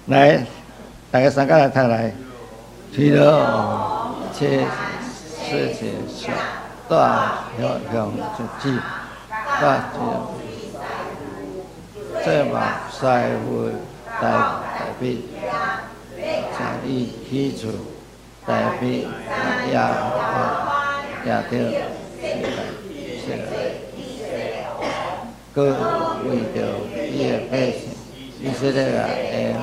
来，大家三个来读来。除了一切事情上，大向自己，大这把师傅大必在意起处，大必也着各为着伊的百姓，以色列人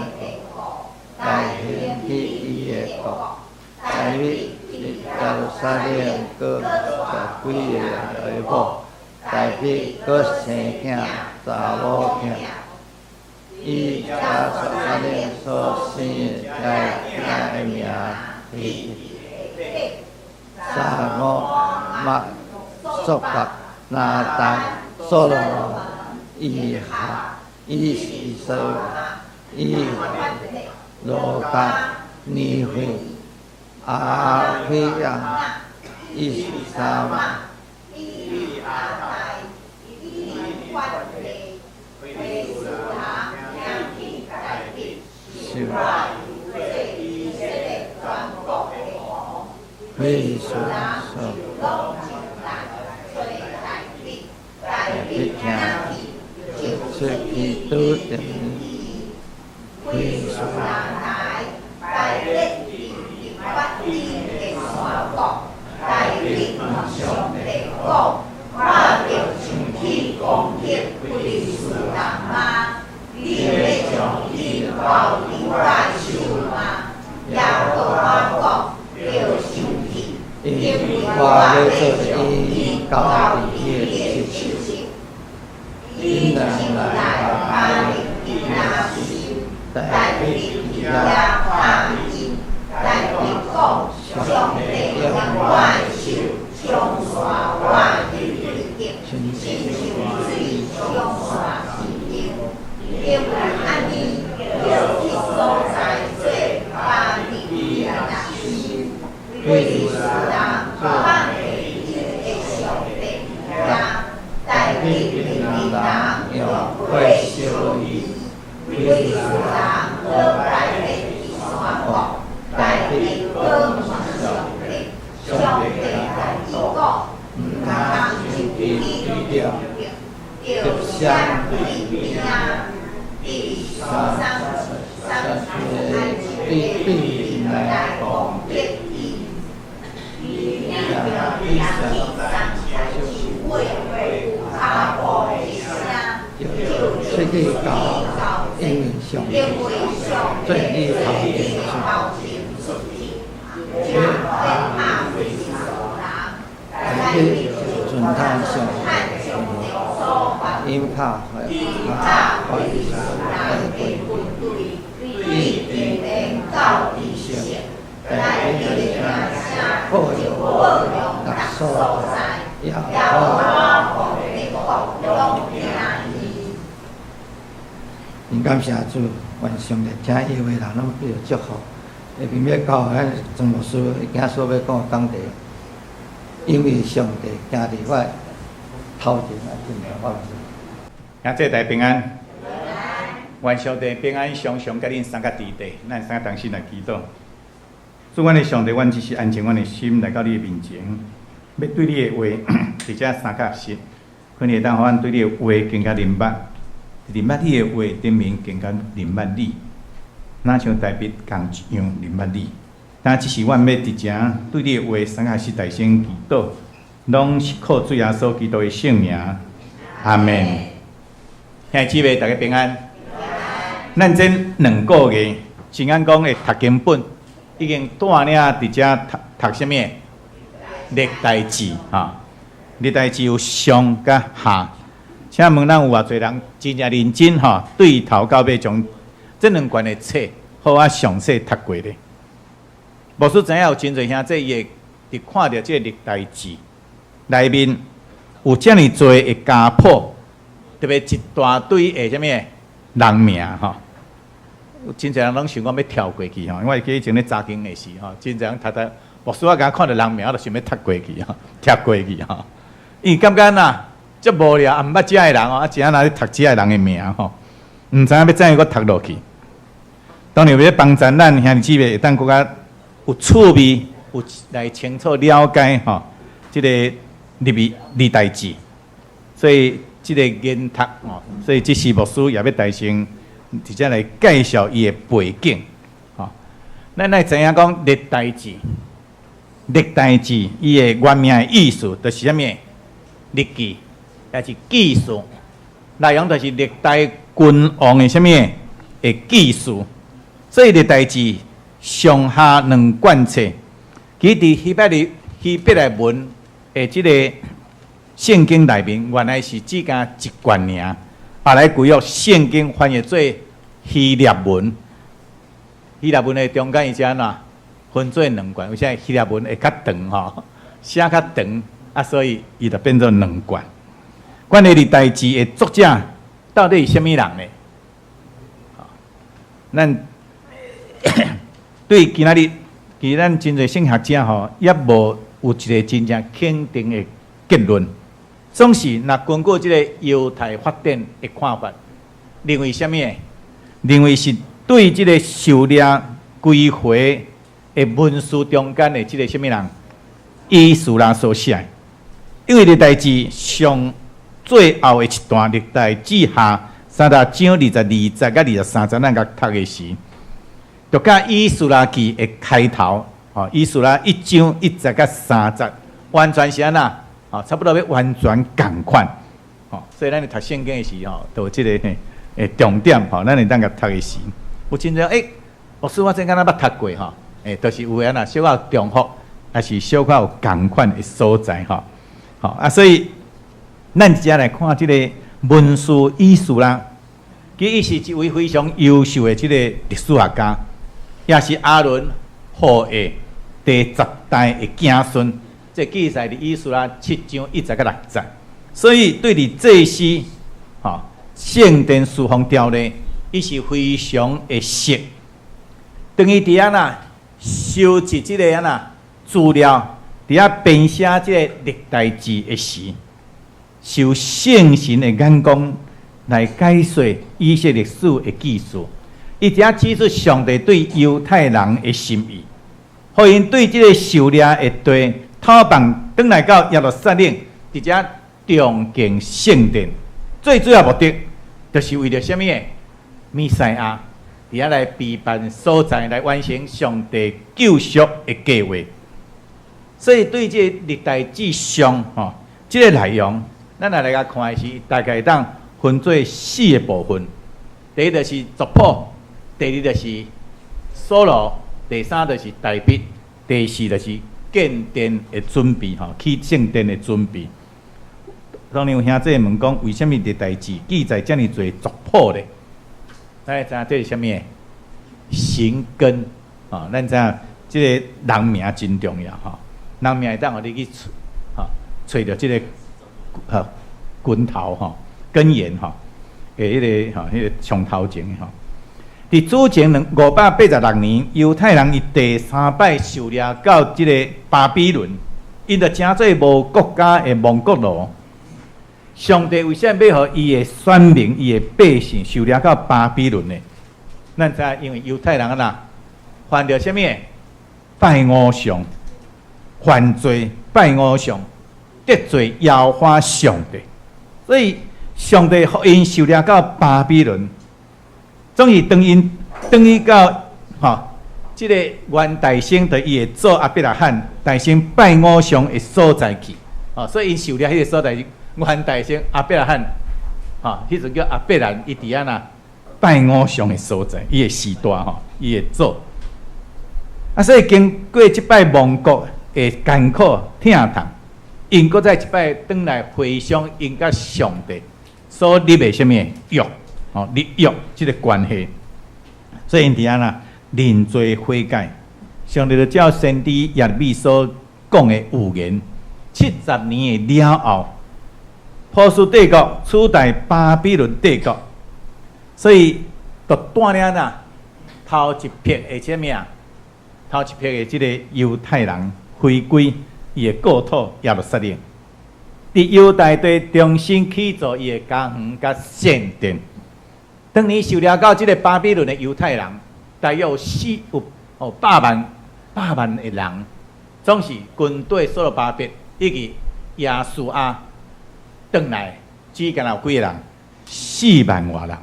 来兴起伊的国，在耶路撒冷各十几个儿妇，大必各生囝查某囝，伊甲撒冷所生的名是撒母马索达拿单所罗伊哈伊是说伊罗达尼会阿非亚伊是啥嘛？是吧？非属所。必听，出去都定，归属来，大力发展的山国，大力上帝国，我着上去攻击归属人吗？你要将伊交伫我手吗？也和我讲，着上去，因为我要做伊交伫伊的手。因人来把你拿心，代笔也看伊，代笔讲上帝用我手冲刷我的血，亲像水冲刷衣服，因为安尼着去所在做把你拿心，为使人看见伊的上帝呀。代笔令人用会修理，为使人和代笔山国，代笔各上帝，上帝来讲，唔通就伊着相对啊，第三必来攻击伊，伊呀第三就是为下步的声，世界高，因为上帝最厉害的是，因准他上因怕坏一定到底线，来一声破有那所在，要因感谢主，愿上帝听伊话人拢比较祝福。下面要教咱张牧师今所要讲的讲题，因为上帝行伫我头前来进行我。今这大平安，愿上帝平安常常甲恁三个伫地，咱三个同心来祈祷。主，阮的上帝，阮只是安静阮的心来到你的面前，要对你的话直接三个实，可能会当互阮对你的话更加明白，明白你的话顶面更加明白你，哪像大笔共一样明白你。但只是阮要直接对你的话三个实大声祈祷，拢是靠主耶稣基督的圣名，阿门。兄弟姊妹，大家平安。咱这2个月，真安讲的读经本已经带领伫遮读什么？历代志哈，历代志有上甲下。请问咱有偌侪人真正认真哈，对头到尾从这2卷的册好啊详细读过咧？牧师知影有真侪兄弟伊会伫看到这历代志内面有遮尔多的家谱，特别一大堆的什么人名哈。真侪人拢想讲要跳过去吼，因为记以前咧查经的时吼，真侪人读，牧师我甲看到人名，我就想要读过去吼，跳过去吼。因为感觉呐，足无聊，也毋捌遮个人哦，啊，真仔来读遮个人的名吼，毋知影要怎样搁读落去。当然要帮助咱兄弟姊妹，会当更加有趣味，有来清楚了解吼，即个历代志。所以即个研读吼，所以即时牧师也要大声直接来介绍伊的背景吼。咱来知影讲历代志，伊的原名的意思就是啥物？日记，也是记述，内容就是历代君王的啥物的记述。所以历代志上下两贯册，其伫希伯来文的即个圣经内面，原来是只加一卷尔，后来规约圣经翻译做希腊文。希腊文的中间伊只哪分做两卷，为啥希腊文会较长吼，写较长啊，所以伊就变做两卷。关于历代志的作者到底是啥物人呢？咱对今仔日，其实咱真侪圣学者吼，也无有一个真正肯定的结论。总是若根据即个犹太法典的看法，认为啥物？认为是对即个狩猎归回的文书中间的即个啥物人？以斯拉所写。因为历代志上最后的一段历代志下3章22节甲23节，咱甲读的时，就甲以斯拉记的开头，以斯拉1章1节甲3节，完全是安那，差不多要完全共款，所以咱咧读圣经的时候，就有即个重点，咱会当甲读的时，有真正牧师我真敢若捌读过吼，就是有安那小可重复，还是小可有共款的所在所以咱直接来看即个文书以斯拉，其伊是一位非常优秀的即个历史学家，也是阿伦后裔第10代的子孙。这记载伫以斯拉7章1节甲6节，所以对伫祭司圣殿侍奉条例，伊是非常的熟。等于伫安那收集即个安那资料，伫遐编写即个历代志的时，受圣神的眼光来解说以色列历史的记述。伊伫遐指出上帝对犹太人的心意，互因对即个狩猎的地讨放转来到耶路撒冷，伫遮重建圣殿，最主要目的就是为了什么？弥赛亚伫遐来陪伴所在，来完成上帝救赎的计划。所以对这历代志上这个内容，咱来甲看的是大概当分做4个部分。第一就是族谱，第二就是所罗，第三就是大卫，第四就是建殿的准备，去圣殿的准备。当然有兄弟问讲，为什么历代志记载这么多族谱咧？大家知影这是啥物？神根咱知影这个人名真重要人名会当互你去找到这个根头根源迄个上头前伫主前586年，犹太人以第3摆狩猎到即个巴比伦，因着诚做无国家的亡国奴。上帝为啥要互伊的选民、伊的百姓狩猎到巴比伦呢？咱知因为犹太人犯着啥物？拜偶像、犯罪、拜偶像，得罪耶和华上帝，所以上帝互因狩猎到巴比伦。总是当因到即个原大生的伊的祖阿伯拉罕大生拜偶像的所在去所以因狩猎迄个所在原大生阿伯拉罕迄阵叫阿伯兰，伊伫那拜偶像的所在，伊的时代伊的祖所以经过即摆亡国的艰苦疼痛，因搁再一摆转来回想因甲上帝所立的什么约。立约这个关系，所以因伫那认罪悔改，上帝就照先知耶利米所讲的预言，70年的了后，波斯帝国取代巴比伦帝国，所以就带领头一批的什么头一批的这个犹太人回归伊的故土耶路撒冷，伫犹大地重新起造伊的家园甲圣殿。当年受了到这个巴比伦的犹太人，大约有百万的人，总是军队所罗巴伯以及耶稣啊，转来只干有几个人，4万外人，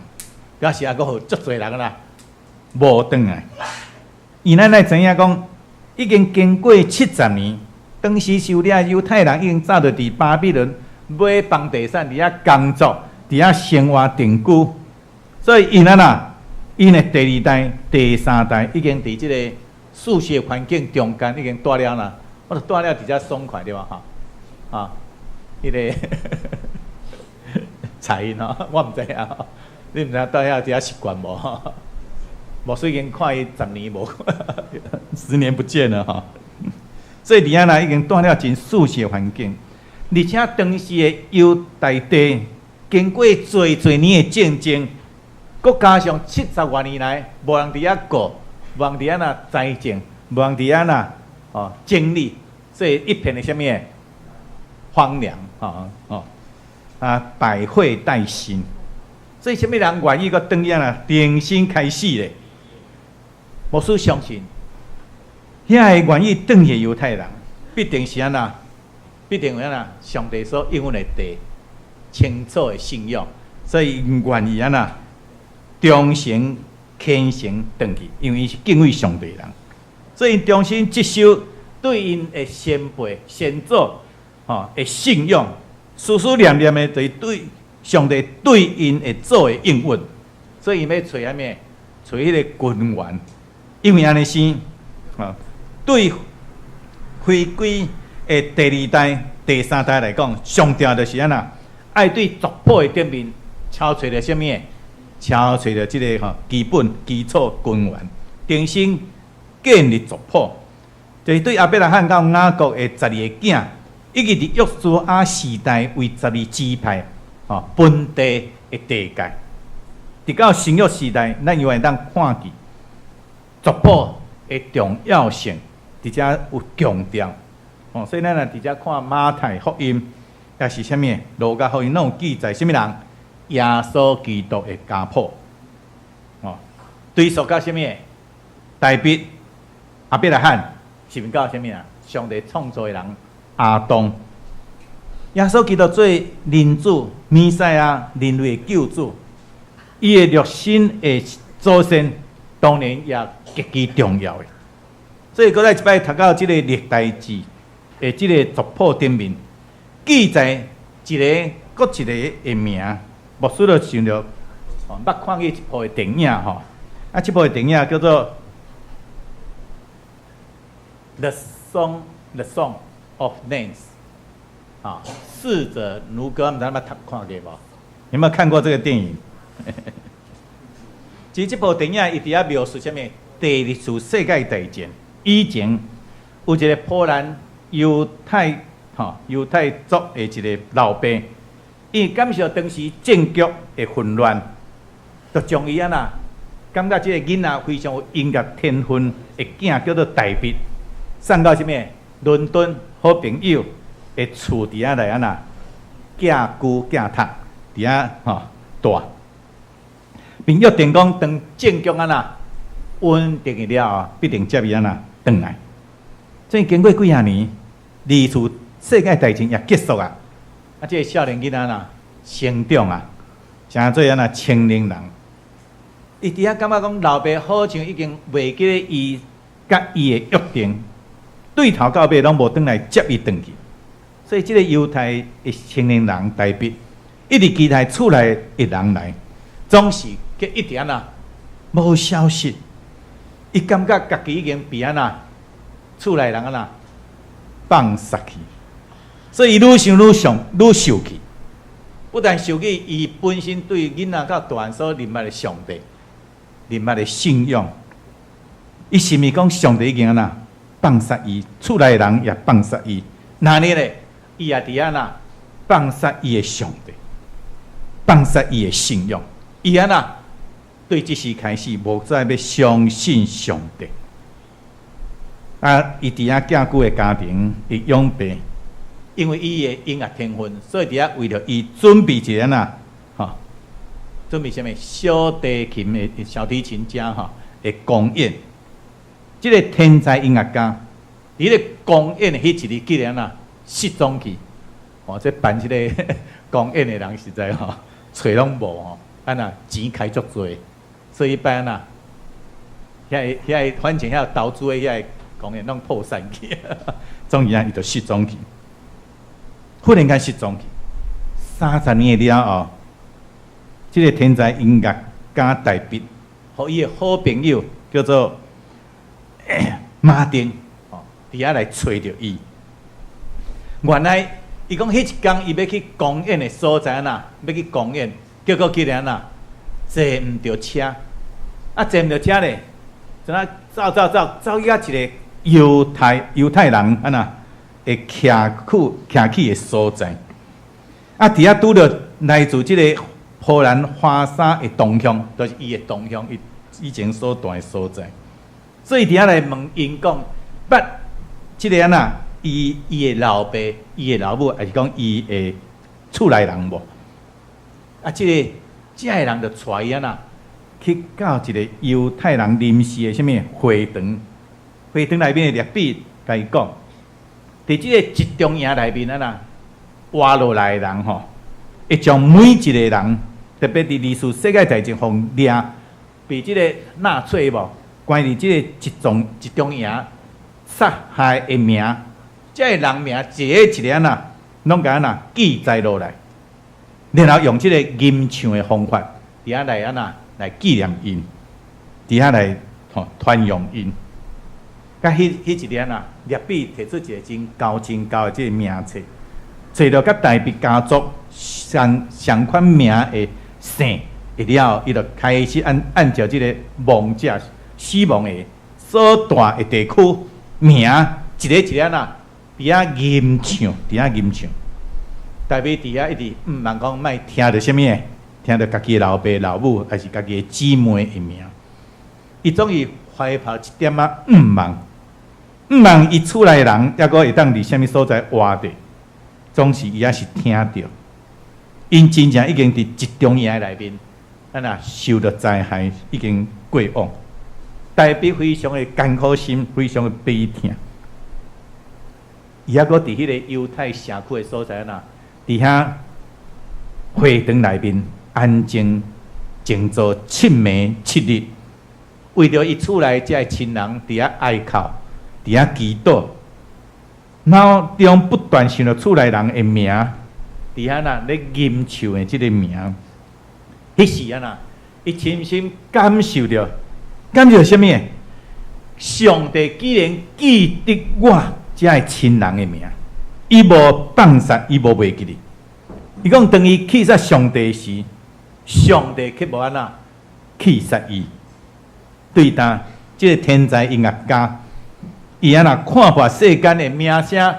表示还佫有足侪人啦，无转来。伊咱来知影讲，已经经过70年，当时受了犹太人已经早就伫巴比伦买房地产，伫遐工作，伫遐生活定居，所以因的第2代、第3代已经伫即个舒适环境中间已经住了啦，我就住了比较爽快对吧？哈，迄个彩音我毋知影，你毋知住遐伫遐习惯无？无虽然看伊10年无，10年不见了哈。所以伫遐已经住了真舒适环境，而且当时的犹大地经过侪年的战争。佮加上70多年来，无人伫遐过，无人伫遐财政，无人伫遐经历，所以一片的什么荒凉百废待兴。所以什么人愿意佮转遐重新开始咧？牧师相信，遐个愿意转去犹太人，必定是必定有上帝所应允的地，清楚的信仰，所以愿意忠诚虔诚转去，因为伊是敬畏上帝人，所以重新接受对因的先辈先祖的信仰，思思念念的就是对上帝对因的做的应允，所以伊要找啥物？找迄个君王，因为安尼先对回归的第2代、第3代来讲，上吊就是爱对族谱的顶面敲找着啥物？敲找着即个基本基础君王，重新建立族谱，就是对亚伯拉罕到雅各的12个囝，以及伫约书亚时代为12支派分地的地界。直到新约时代，咱永远当看见族谱的重要性，而且有强调。所以咱直接看马太福音，也是啥物？路加福音拢有记载啥物人？耶稣基督的家谱，追溯到什么？大卫、亚伯拉罕，是毋到什么啊？上帝创造的人亚当，耶稣基督做人主、弥赛亚、人类的救主，伊的肉身的祖先，当然也极其重要的。所以，搁再一摆读到即个历代志的即个族谱顶面，记载一个搁一个的名。牧师就想着，捌看过一部的电影这部的电影叫做《The Song of Names》逝者如歌，唔知有冇看过无？有没有看过这个电影？其实这部电影伊伫遐描述什么？第2次世界大战以前，有一个波兰犹太族的一个老爸。伊感受当时政局的混乱，就将伊感觉这个囡仔非常有音乐天分的囝叫做大卫，送到什么伦敦好朋友的厝底下来寄居寄读，底下大，并约定讲当政局稳定了后，必定接伊转来。所以经过几啊年，2次世界大战也结束啊。这个少年囡仔成长成做青年人，伊伫遐感觉讲老爸好像已经袂记得伊甲伊的约定，对头到尾拢无转来接伊转去。所以这个犹太的青年人大卫，一直期待厝内的人来，总是佮一直无消息。伊感觉家己已经被厝内人放杀去。所以，愈想愈受气，不但受气，伊本身对囡仔到大汉所认捌的上帝、认捌的信仰，伊是咪讲上帝已经放杀伊，厝内人也放杀伊，那呢咧，伊也伫遐放杀伊的上帝，放杀伊的信仰，伊对这时开始无再要相信上帝。伊伫遐寄居的家庭的养爸。因为伊的音乐天分，所以伫遐为了伊准备一个准备什么小提琴的小提琴家的公演。这个天才音乐家，伊咧公演的迄一日，竟然啊失踪去。哦，这办这个公演的人实在吼，找拢无吼，钱开足多，所以一般反正投资的遐公演拢破产去，总而伊就失踪去。忽然间失踪去，30年了后，这个天才音乐家戴笔，和伊的好朋友叫做马丁，伫遐来找着伊。原来伊讲迄一天伊要去公演的所在要去公演，结果竟然坐唔到车，坐唔到车咧，就走去一个犹太人会徛起的所在。伫遐拄着来自即个荷兰华沙的同乡，就是伊的同乡，伊以前所住的所在。所以伫遐来问因讲，即个伊的老爸、伊的老母，还是讲伊的厝内人无？即个人就带伊去到一个犹太人临时的什么会堂，会堂内面的列笔，甲伊讲，伫即个集中营内面活落来的人吼，会将每一个人，特别伫历史世界大战互掠，被即个纳粹无关于即个集中营杀害的名，即个人名一个一个拢甲记载落来，然后用即个吟唱的方法，伫遐来纪念因，伫遐来传扬因。甲迄一年列笔摕出一个真高的即个名册，找到甲大笔家族相款名的姓，了后，伊就开始按照即个亡者死亡的所住的地区名，一个伫遐吟唱，代表伫遐一直毋茫讲莫听到什么，听到家己的老爸老母，还是家己的姊妹的名，伊总是怀抱一点毋茫伊厝内人抑阁会当伫什么所在活着，总是伊也是听到，因真正已经伫集中营内面，受到灾害，已经过往，代表非常的艰苦心，非常的悲痛。伊抑阁伫迄个犹太社区的所在伫遐会堂内面安静静坐7暝7日，为着伊厝内遮亲人伫遐哀哭，伫遐祈祷，脑中不断想到厝内人的名，伫遐咧吟唱的即个名，迄时伊深深感受到什么？上帝既然记得我遮个亲人的名，伊无放杀，伊无袂记哩。伊讲当伊去杀上帝时，上帝却无去杀伊。对当即个天才音乐家，伊看破世间的名声、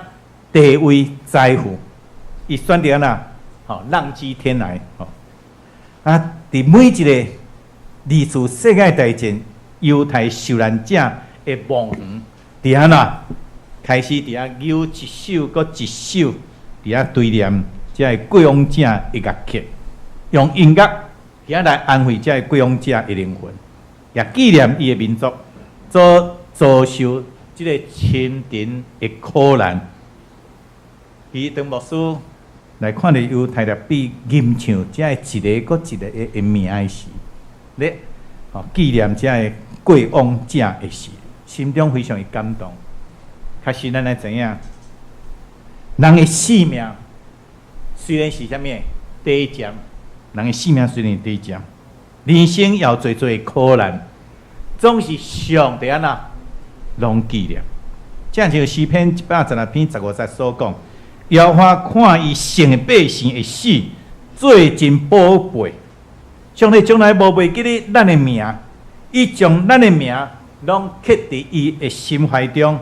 地位、财富，伊选择浪迹天涯伫每一个历史世界大战犹太受难者的墓园，伫遐开始伫遐扭一首搁一首，伫遐对念这过往者的乐曲，用音乐伫遐来安慰这过往者的灵魂，也纪念伊的民族所遭受这个清贫的苦难。伊当牧师来看到犹太人比吟唱这一个搁一个的名的时，咧纪念这过往者的事，心中非常的感动。确实，咱来知影，人的性命虽然是啥物第一站，人的性命虽然是第一站，人生要做的苦难，总是上帝拢纪念。这样就诗篇116篇15节所讲。耶和华看伊圣的百姓的死，做真宝贝。上帝从来无忘记哩咱的名，伊将咱的名拢刻伫伊的心怀中，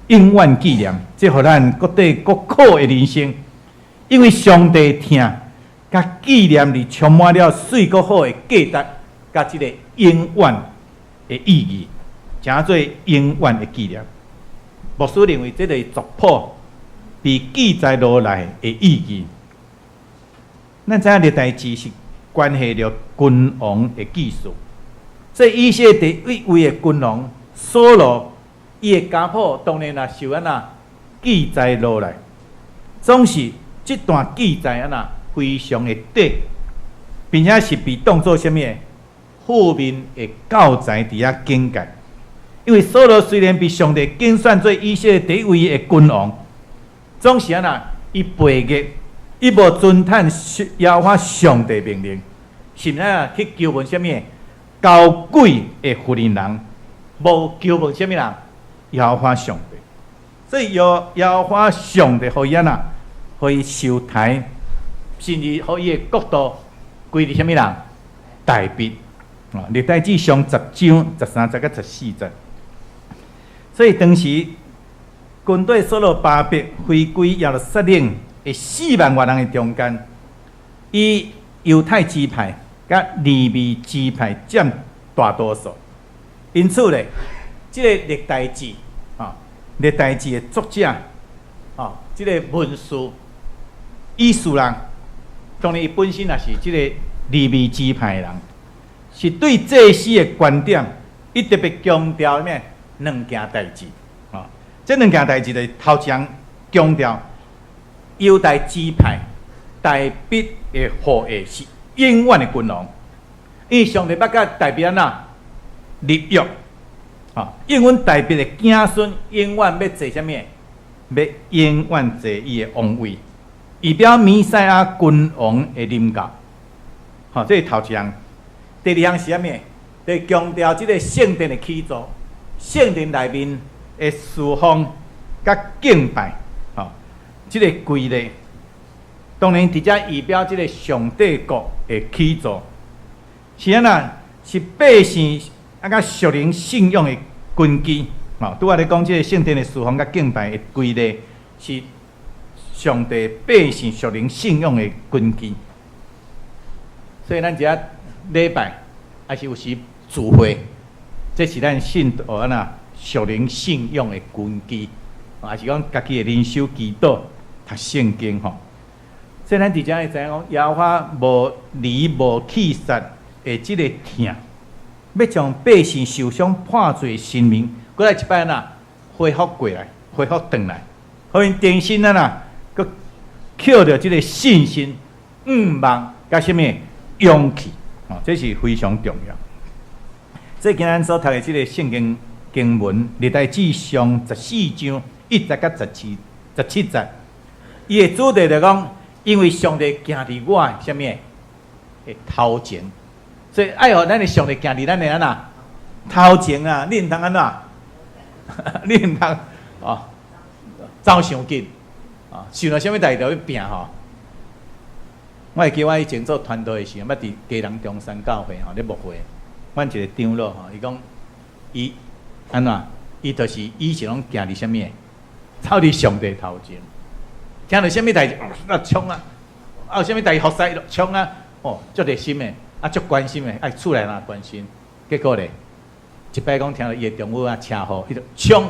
永远纪念。这互咱各地各苦的人生，因为上帝听甲纪念里充满了水果好的价值，甲这个永远的意义，诚做永远的纪念。牧师认为这个族谱被记载落来的意义，咱知影历代志是关系着君王的技术，所以以色列第一位的君王扫罗，伊的家谱当然也受记载落来，总是这段记载非常的短，并且是被当作什么负面的教材伫遐警戒。因为扫罗虽然被上帝拣选做以色列第一位的君王，总是伊背逆，伊无遵坦耶和华上帝命令，甚至去求问什么交鬼的妇人人，无求问什么人耶和华上帝。所以耶和华上帝互伊互伊受抬，甚至互伊的国度归伫什么人？大卫。历代志上10章13节到14节。所以当时军队扫罗巴别回归耶路撒冷的4万多人的中间，以犹太支派甲利未支派占大多数。因此咧，这个历代志历代志的作者这个文士以斯人，当然伊本身也是这个利未支派的人，是对祭司的观点，伊特别强调咩？两件代志这两件代志就头前强调犹太支派大卫的后裔是永远的君王，因为上帝捌甲大卫立约永远大卫的子孙永远要坐什么？要永远坐伊的王位，以表弥赛亚君王的临到。这是头一项。第二项是啥物？就强调这个圣殿的起造。圣殿内面的侍奉甲敬拜，这个规律，当然伫遮预表这个上帝国的起造，是是百姓甲属灵信仰的根基。拄仔咧讲这个圣殿的侍奉甲敬拜的规律，是上帝百姓属灵信仰的根基。所以咱遮礼拜还是有时聚会。这是咱信徒属灵信仰的根基，也是讲家己的灵修祈祷、读圣经所以咱伫遮会知影讲，耶和华无离无弃杀的这个疼，要将百姓受伤破碎生命，过来一摆恢复过来，恢复转来，互因重新佮捡到这个信心、望甲什么勇气这是非常重要。所以今日所读的这个圣经经文，历代志上14章1节到17节，伊的主题就讲，因为上帝行伫我的什么的头前，所以爱互咱的上帝行伫咱的头前你唔通安怎？你唔通走伤紧想到什么代志就要拼我会记我以前做团队的时候，捌伫基隆中山教会咧牧会。阮一个长老伊讲，伊安怎？伊就是以前拢行伫什么？走伫上帝头前，听到什么代志，冲有什么代志服侍冲足热心的，足关心的，爱厝内关心。结果咧，一摆讲听到伊的中午车祸，伊就冲，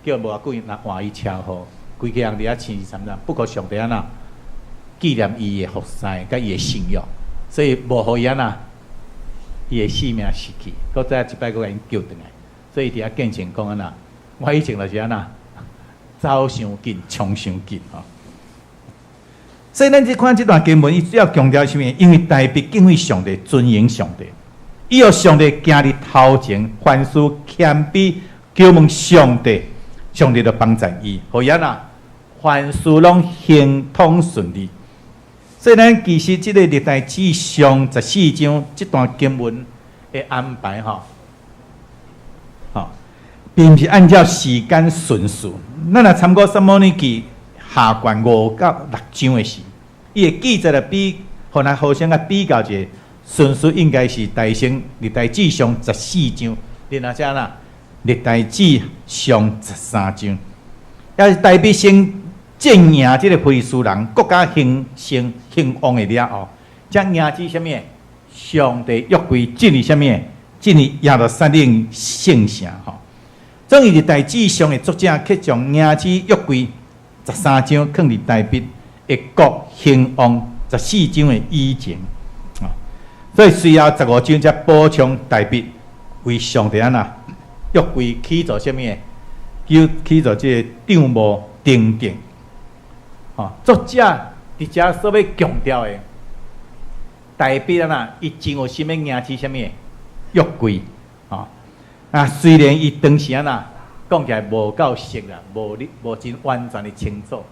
叫无偌久换伊车祸，规家人伫遐青衫衫，不过上帝纪念伊的服侍甲伊的信仰，所以无互伊伊的性命失去，搁再一摆搁甲因救回来，所以伫遐见证讲我以前就是走伤紧，冲伤紧所以咱看这段经文，伊主要强调什么？因为大卫敬畏上帝，尊敬上帝，伊有上帝行伫头前，凡事谦卑求问上帝，上帝就帮助伊，互伊凡事拢行通顺利。所以咱其实这个历代志上14章这段经文的安排并不是按照时间顺序。咱若参考撒母耳记下卷5到6章的时，伊的记载了互咱互相比较一下，顺序应该是大先历代志上14章，然后才历代志上13章，要是大卫先战赢这个非利士人，国家兴旺的了后，才赢至什么？上帝约柜进入什么？进入耶路撒冷圣城总以历代志上的作者，去将赢至约柜13章放伫大卫的国兴旺14章的以前所以随后15章才补充大卫为上帝安那约柜起做什么？起做这个帐幕顶顶。作者伫遮所要强调的，大笔伊真有心要迎起什么约柜虽然伊当时讲起来无够熟啦，无真完全的清楚，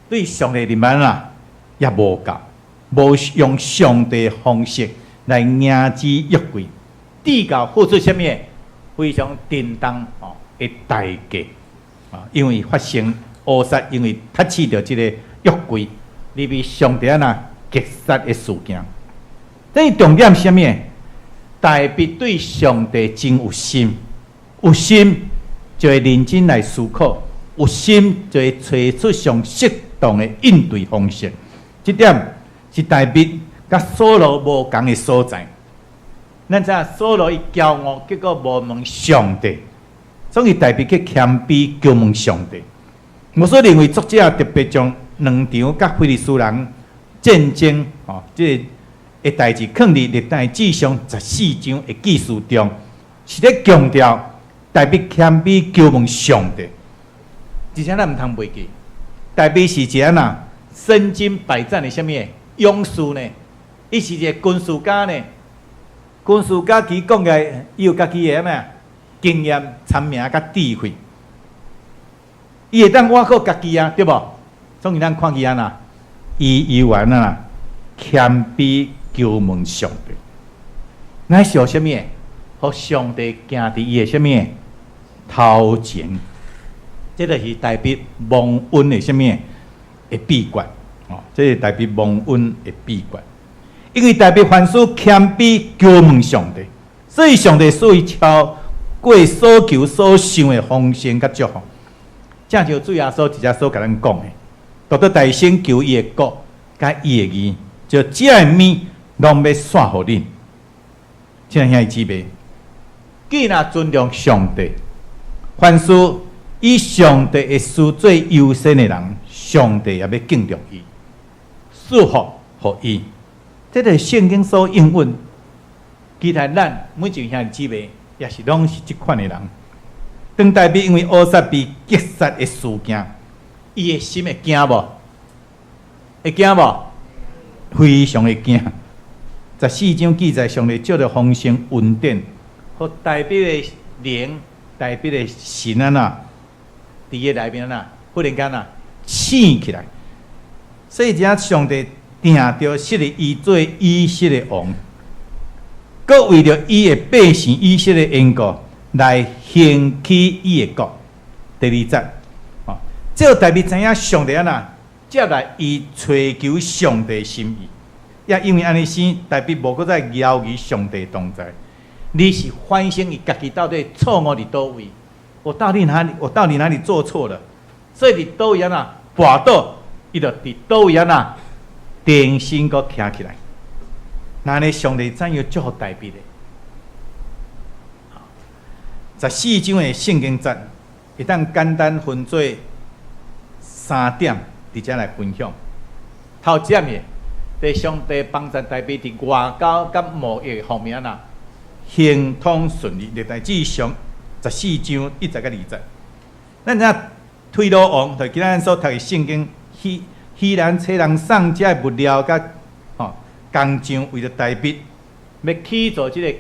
对上帝入门也无够，无用上帝的方式来迎接约柜，至到付出什么非常震动的代价因为发生乌撒因为脱弃着这个约柜，入去上帝击杀的事件。这重点是什么？大笔对上帝真有心，有心就会认真来思考，有心就会找出上适当的应对方式。这点是大笔甲扫罗无同的所在。咱知影扫罗伊骄傲，结果无问上帝，所以大笔去谦卑求问上帝。我所认为作者特别将两场甲非利士人战争这个代志放伫历代志上14章的记述中，是咧强调大笔谦卑求问上帝。而且咱毋通袂记，大笔是一个身经百战的什么勇士呢？伊是一个军事家呢。军事家其讲嘅，伊有家己的咩经验、参名甲智慧，伊会当挖靠家己对无？所以咱看伊伊有完谦卑求问上帝，咱是什么？互上帝行伫伊的什么头前？这就是大笔蒙恩的什么的秘诀这是大笔蒙恩的秘诀。因为大笔凡事谦卑求问上帝，所以上帝所以超过所求所想的丰盛甲祝福。正像主耶稣直接所甲咱讲的，独到大先求伊的国，甲伊的义，就这的面拢要散互恁。这样兄姊妹，既然尊重上帝，凡事以上帝的事最优先的人，上帝也要敬重伊，祝福互伊。这个圣经所应允，其他咱每一个兄姊妹也是拢是这款的人。当大笔因为乌撒被击杀的事件，伊的心会惊无？会惊无？非常的惊。14章记载，上帝借着风声云电，和大笔的灵、大笔的神伫个内面忽然间醒起来，所以只上帝定着设立伊做以色列王，佮为着伊的百姓以色列缘故来兴起伊的国。第2节，这大笔知影上帝接来伊追求上帝心意，也因为安尼生，大笔无搁再摇疑上帝同在，你是反省伊家己到底错误伫倒位，我到底哪里做错了？所以伫倒位跋倒，伊就伫倒位重新搁站起来。那呢，上帝怎样祝福大笔的？14章的圣经节，会当简单分做3点，伫遮来分享。头一点的，上帝帮助大笔伫外交甲贸易方面行通顺利。历代志上14章1节到2节，咱知推罗王就今咱所读的圣经，希兰找人送这物料甲工匠，为了大笔要起造这个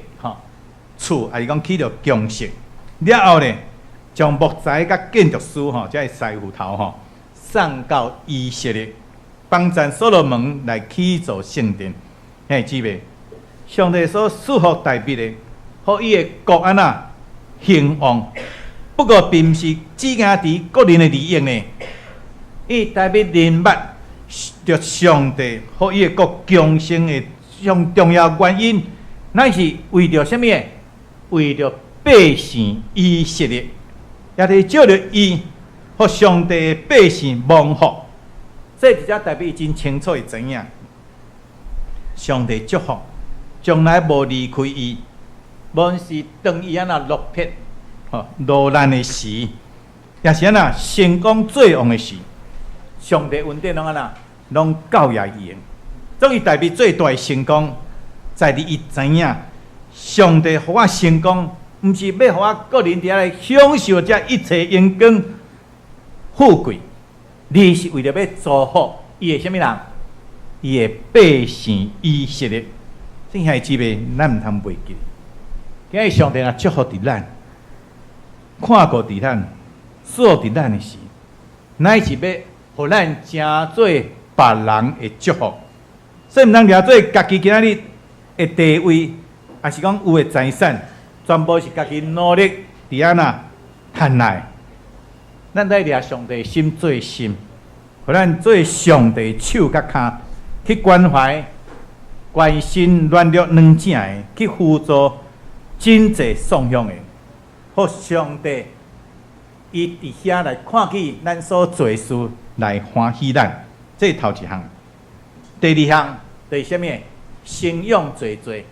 厝，还是讲起着宫室了后呢，将木材甲建筑师这师傅头送到以色列，帮助所罗门来起造圣殿。兄姊妹，上帝所祝福大笔的，互伊的国兴旺。不过，并不是只讲伫个人的利益呢，伊大笔明白着上帝互伊的国强盛的上重要原因，乃是为着什么？为着百姓以色列，也是照着伊，互上帝的百姓蒙福。所以，这大笔真清楚的知影，上帝祝福，从来无离开伊，无论是当伊落魄、落难的时，也是成功最旺的时，上帝恩典拢教育伊的。所以大笔最大的成功，在于伊知影，上帝互我成功，毋是要互我个人伫遐来享受这一切荣光富贵，你是为了要祝福伊的什么人？伊的百姓以色列。这下姊妹，咱毋通袂记。今日上帝若祝福伫咱，看顾伫咱，锁伫咱的时，乃是要互咱成做别人的祝福。所以毋通掠做家己今仔日的地位，也是讲有的财产，全部是家己努力伫安那赚来。咱得掠上帝心做心，互咱做上帝手甲骹，去关怀、关心、软弱软正的，去辅助真济送向的，互上帝伊伫遐来看见咱所做事来欢喜咱。这是头一项。第二项就是啥物？生养济济。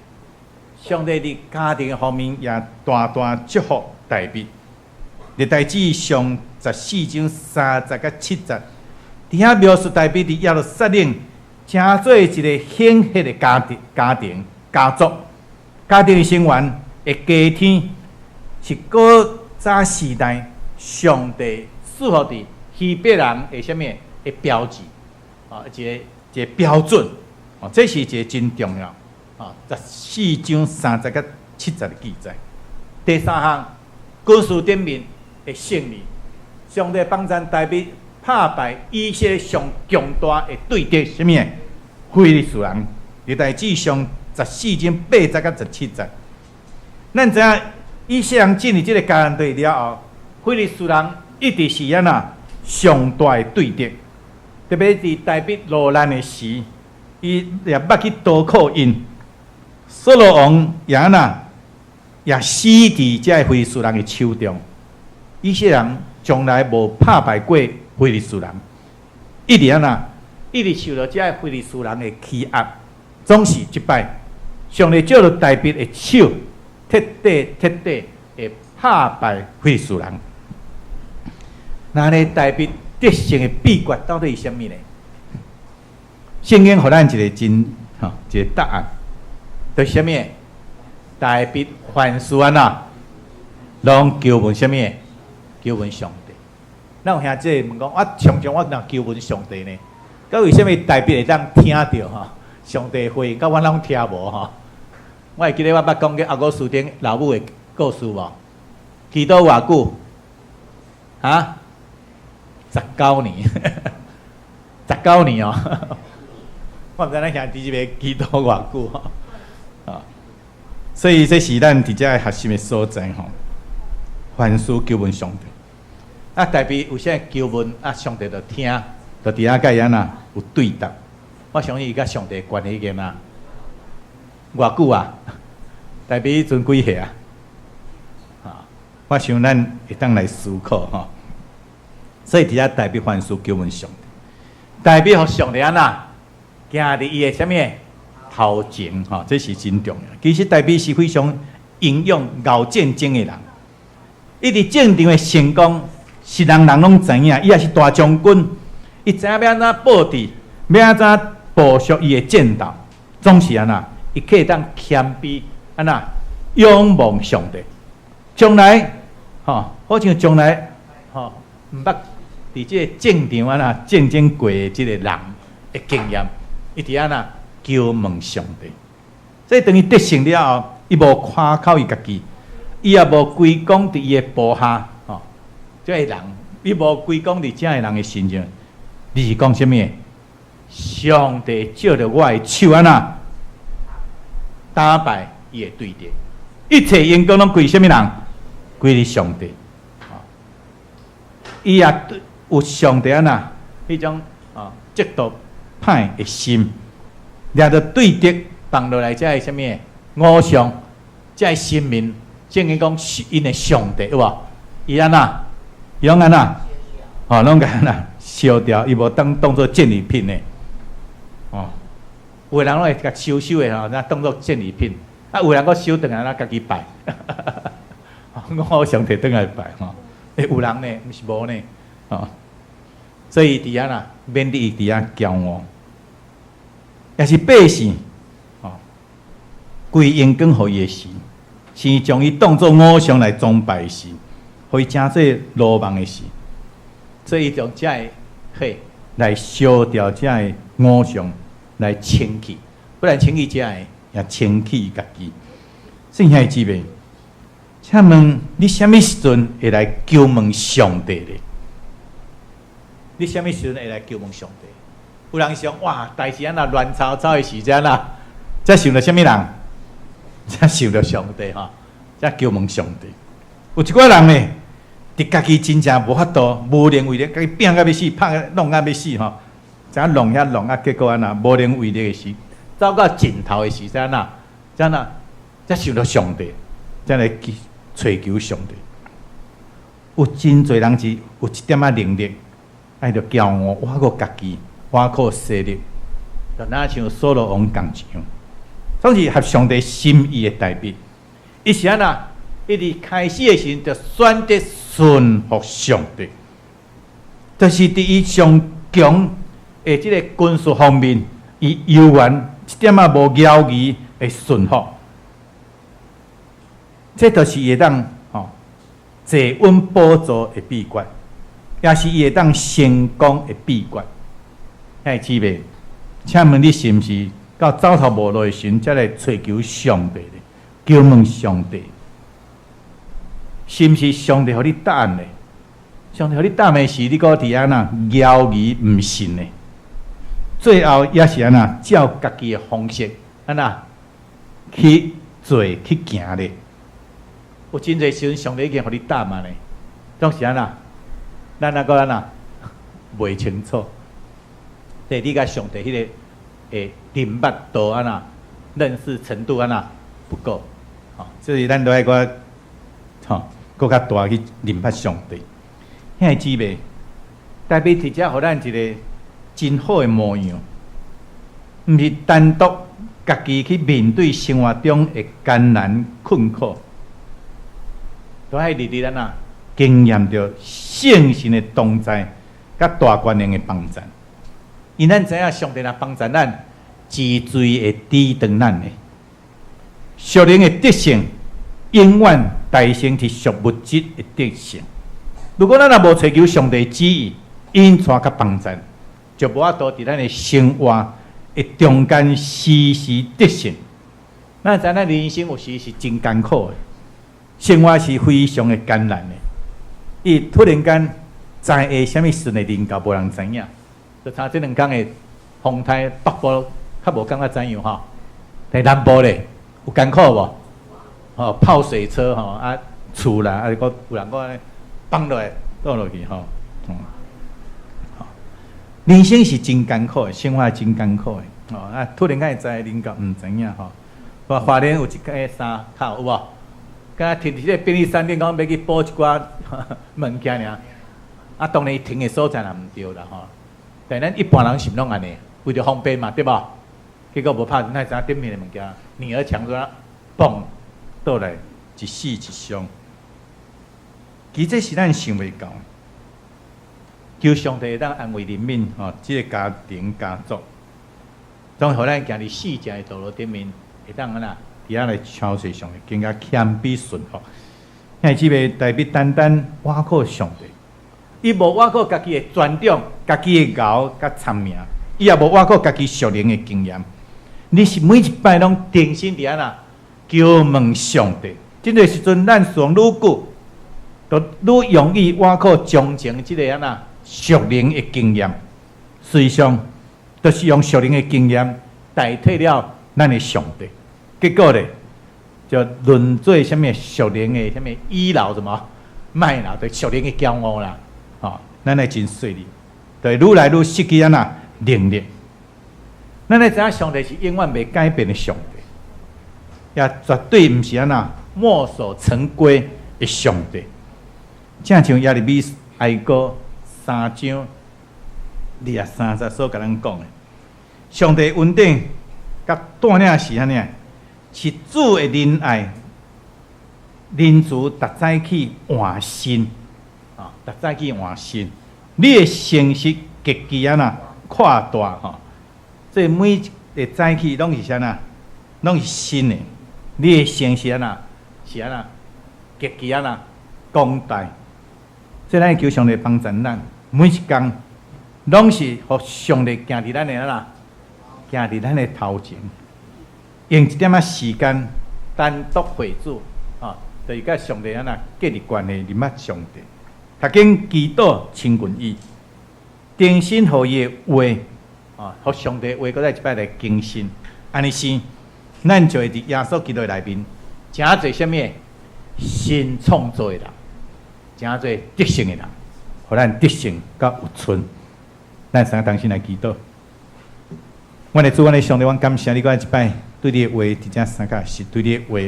上帝伫家庭方面也大大祝福大卫。历代志上14章30到7节，伫遐描述大卫伫耶路撒冷，诚做一个显赫的家庭家族。家庭的成员的家天是古早时代上帝赐福伫希伯人的啥物的标志啊，一个标准啊，这是一个真重要啊。14章30到7节的记载。第三项，古事顶面的胜利，上帝帮助大卫打败以色列上强大的对敌，什么？非利士人。历代志上14章8节到17节。咱知影以色列人进入这个迦南地了后，非利士人一直是安那上大的对敌，特别是大卫落难的时，伊也捌去刀口因。扫罗王也安那也死伫这非利士人的手中。以色列人从来无打败过非利士人，一直安那一直受到这非利士人的欺压，总是失败。上帝借着大卫的手，彻底的打败非利士人。那呢，大卫得胜的秘诀到底是什么呢？圣经给咱一个真一个答案，就是什么？大卫凡事安那，拢求问什么？求问上帝。咱有兄弟问讲，我常常我若求问上帝呢？到为什么大卫会当听到上帝话，甲我拢听无我会记得我捌讲过阿哥书顶老母的故事无？祈祷偌久？19年，19年哦。我毋知咱兄弟姊妹祈祷偌久所以这是咱伫遮核心的所在凡事求问上帝。大卫有啥求问上帝就听，就伫遐甲伊安那有对答。我相信伊甲上帝关系个嘛。偌久大卫迄阵几岁我想咱会当来思考所以伫遐大卫凡事求问上帝，大卫互上帝安那行伫伊的啥物头前这是真重要。其实大卫是非常英勇熬战争的人，伊伫战场的成功是人人拢知影，伊也是大将军，伊知影要安怎布置，要安怎部署伊的战斗，总是安那，伊可以当谦卑安那仰望上帝。将来好像将来毋捌伫这个战场安那战争过的这个人的经验，伊伫安那求问上帝。所以等于得胜了后，伊无夸口伊家己，伊也无归功伫伊的部下这个人，伊无归功伫这个人的身上。你是讲什么？上帝借着我的手安那打败伊的对敌，一切荣光拢归什么人？归你上帝。伊也有上帝安那迄种嫉妒歹的心，掠着对敌放落来，才会什么？偶像，才会神明。圣经讲是因的上帝，有无？伊安那，伊拢安那，拢甲安那烧掉，伊无当作战利品的。有的人拢会甲收的那当作战利品，有的人佫收转来，那家己拜。我上帝转来拜有人呢，毋是无呢所以伫遐啦，免得伊伫遐骄傲，也是百姓归荣光互伊的时，生将伊当作偶像来崇拜时，互伊诚做罗网的事。所以用遮个火来烧掉遮个偶像，来清气，不然清气遮个也清气家己。剩下的姊妹，请问你什么时阵会来求问上帝咧？你什么时阵会来求问上帝？有人想哇，代志安那乱糟糟的时阵啊，才想到什么人？才想到上帝哈，才求问上帝。有一寡人呢，伫家己真正无法度，无能为力，家己拼到要死，拍弄到要死吼，怎弄遐弄啊？结果安那无能为力的时，走到尽头的时阵啊，才想到上帝，才来追求上帝。有真侪人是有一点仔能力，爱着骄傲，我靠家己，我靠势力，就哪像所罗王共像，总是合上帝心意的代表。伊是安那，一直开始的时就选择顺服上帝，就是伫伊上强的即个军事方面，伊犹原一点仔无犹豫的顺服。这就是会当坐稳宝座的秘诀，也是伊会当成功的秘诀。哎，姊妹，请问你是毋是到走投无路的时，才来追求上帝咧？求问上帝，是毋是上帝互你答案咧？上帝互你答案的是，你搁伫安那犹豫毋信咧？最后也是安那照家己的方式安那去做去行咧？有真侪时阵，上帝已经互你答案咧，总是安那，咱那个安那袂清楚。对，你甲上帝迄个认捌度安那认识程度安那不够，所以咱都爱搁搁较大去认捌上帝。遐姊妹，代表伫遮互咱一个真好的模样，毋是单独家己去面对生活中的艰难困苦。都爱日日咱啊经验着圣神的同在，甲大权能的帮助。因咱知影上帝若帮助咱，治罪会抵挡咱的，属灵的德性永远大胜去属物质的德性。如果咱若无追求上帝旨意，因带甲帮助，就无法度伫咱的生活的中间时时得胜。咱知影咱人生有时是真艰苦的。生活是非常的艰难的，伊突然间知下什么时阵会临到，无人知影。就差这两天的风台北部较无感觉怎样吼？但南部咧有艰苦无？泡水车厝啦，个有人讲放落来倒落去人生是真艰苦的，生活真艰苦的。突然间会知临到，毋知影吼。花莲有一个山口有无？敢停伫个便利商店，讲要去补一寡物件尔。当然停的所在也毋对啦吼。但咱一般人是拢安尼，为着方便嘛，对无？结果无拍，咱知影点面的物件，女儿抢咗，嘣倒来一死一伤。其实这是咱想袂到，求上帝当安慰人民即个家庭家族，当互咱行伫四正的道路顶面，会当安那。伫遐来超世上，更加谦卑顺服。遐即个代表单单我靠上帝，伊无我靠家己的专长、家己的熬甲参名，伊也无我靠家己属灵的经验。你是每一摆拢定心伫遐那求问上帝。即个时阵，咱上愈久，就愈容易我靠忠情即个安那属灵的经验。实际上，就是用属灵的经验代替了咱的上帝。结果咧，就沦做什么属灵的什么倚老什么卖老，就属灵的骄傲啦，咱来真碎哩，对，愈来愈失去安那能力。咱来知影上帝是永远袂改变的上帝，也绝对毋是安那墨守成规的上帝。正像耶利米哀歌3章23节所甲咱讲的，上帝稳定甲带领是安尼。是主的仁爱，仁慈，逐早起换新，逐早起换新。你的诚实极其安那扩大这每一个早起拢是啥呐？拢是新的。你的诚实安那是安那，极其安那广大。所以咱求上帝帮助咱，每一工拢是互上帝行伫咱的安那，行伫咱的头前，用一点仔时间单独会主，就是甲上帝安那建立关系，认识上帝，读经祈祷亲近伊，定心互伊的话，互上帝的话，搁再一摆来更新。安尼是，咱就会伫耶稣基督内面，诚侪啥物新创造的人。诚侪得胜的人，互咱得胜甲有存。咱三个同心来祈祷。阮的主，阮的上帝，阮感谢你，搁一摆对你的话，伫遮三个是对你的话，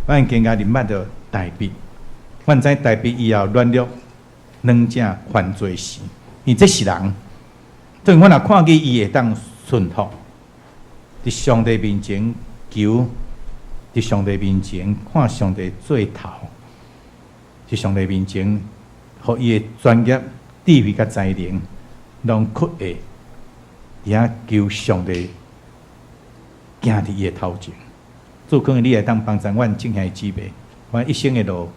阮更加认捌着大卫。阮知大卫以后软弱、软正犯罪时，伊这是人。所以阮若看见伊会当顺服，伫上帝面前求，伫上帝面前看上帝做头。伫上帝面前，互伊的专业、智慧甲才能，拢屈下，伫遐求上帝行伫伊的头前。主，可能你会当帮助阮正向的姊妹，阮一生的路，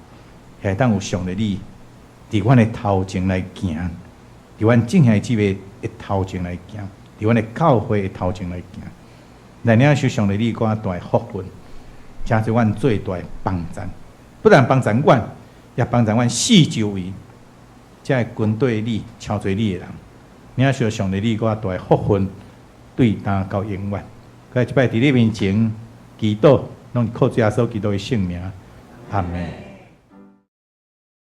会当有上帝你伫阮的头前来行，伫阮正向的姊妹的头前来行，伫阮的教会的头前来行。来领受上帝你我大福分，请做阮最大的帮助，不但帮助阮。也帮助阮四周围，才会军队你、超侪你的人，领受上帝你我大的福分，对担到永远。佮一摆伫你面前祈祷，拢靠耶稣基督的圣名，阿门。